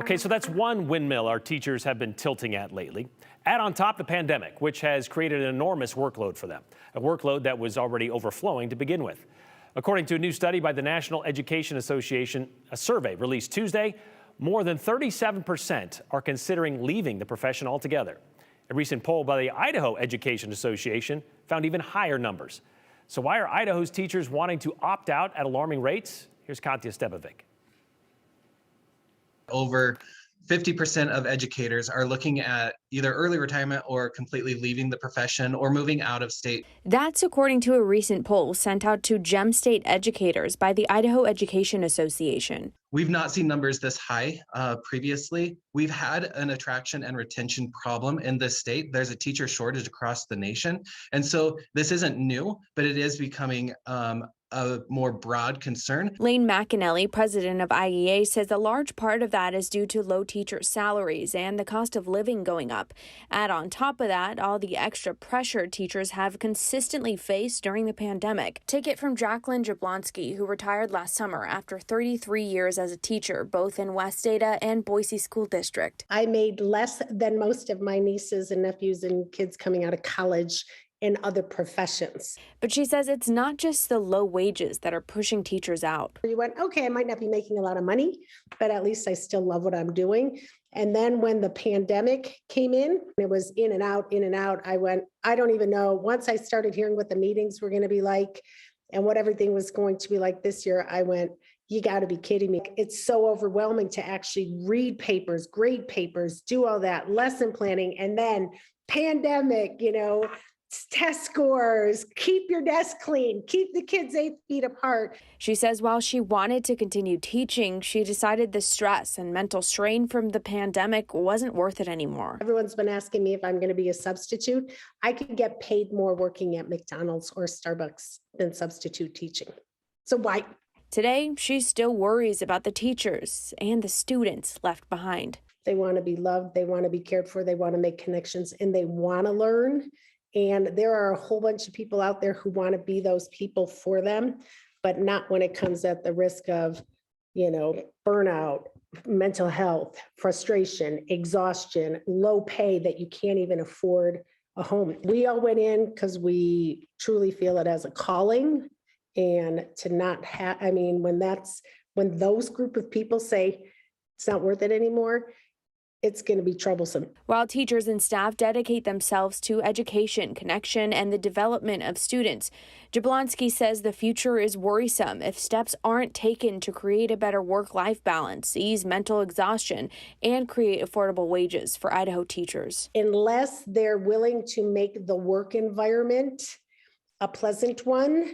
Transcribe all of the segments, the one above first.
Okay, so that's one windmill our teachers have been tilting at lately. Add on top the pandemic, which has created an enormous workload for them, a workload that was already overflowing to begin with. According to a new study by the National Education Association, a survey released Tuesday, more than 37% are considering leaving the profession altogether. A recent poll by the Idaho Education Association found even higher numbers. So why are Idaho's teachers wanting to opt out at alarming rates? Here's Katya Stepovic. Over 50% of educators are looking at either early retirement or completely leaving the profession or moving out of state. That's according to a recent poll sent out to Gem State educators by the Idaho Education Association. We've not seen numbers this high previously. We've had an attraction and retention problem in this state. There's a teacher shortage across the nation. And so this isn't new, but it is becoming a more broad concern. Lane McAnally, president of IEA, says a large part of that is due to low teacher salaries and the cost of living going up. Add on top of that all the extra pressure teachers have consistently faced during the pandemic. Take it from Jacqueline Jablonski, who retired last summer after 33 years as a teacher, both in West Ada and Boise School District. I made less than most of my nieces and nephews and kids coming out of college in other professions. But she says it's not just the low wages that are pushing teachers out. You went, okay, I might not be making a lot of money, but at least I still love what I'm doing. And then when the pandemic came in, it was in and out, in and out. I went, I don't even know. Once I started hearing what the meetings were going to be like and what everything was going to be like this year, I went, you got to be kidding me. It's so overwhelming to actually read papers, grade papers, do all that, lesson planning, and then pandemic, test scores, keep your desk clean, keep the kids 8 feet apart. She says while she wanted to continue teaching, she decided the stress and mental strain from the pandemic wasn't worth it anymore. Everyone's been asking me if I'm going to be a substitute. I could get paid more working at McDonald's or Starbucks than substitute teaching. So why? Today, she still worries about the teachers and the students left behind. They want to be loved, they want to be cared for, they want to make connections, and they want to learn. And there are a whole bunch of people out there who want to be those people for them, but not when it comes at the risk of, burnout, mental health, frustration, exhaustion, low pay that you can't even afford a home. We all went in because we truly feel it as a calling, and to not have, when those group of people say it's not worth it anymore, it's going to be troublesome. While teachers and staff dedicate themselves to education, connection, and the development of students, Jablonski says the future is worrisome if steps aren't taken to create a better work-life balance, ease mental exhaustion, and create affordable wages for Idaho teachers. Unless they're willing to make the work environment a pleasant one,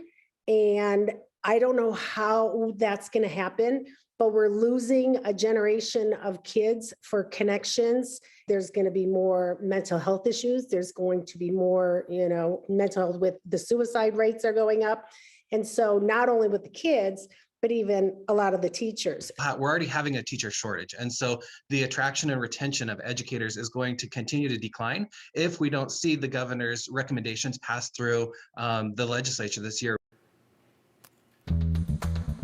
and I don't know how that's going to happen, but we're losing a generation of kids for connections. There's going to be more mental health issues. There's going to be more, mental health with the suicide rates are going up. And so not only with the kids, but even a lot of the teachers. We're already having a teacher shortage. And so the attraction and retention of educators is going to continue to decline if we don't see the governor's recommendations pass through the legislature this year.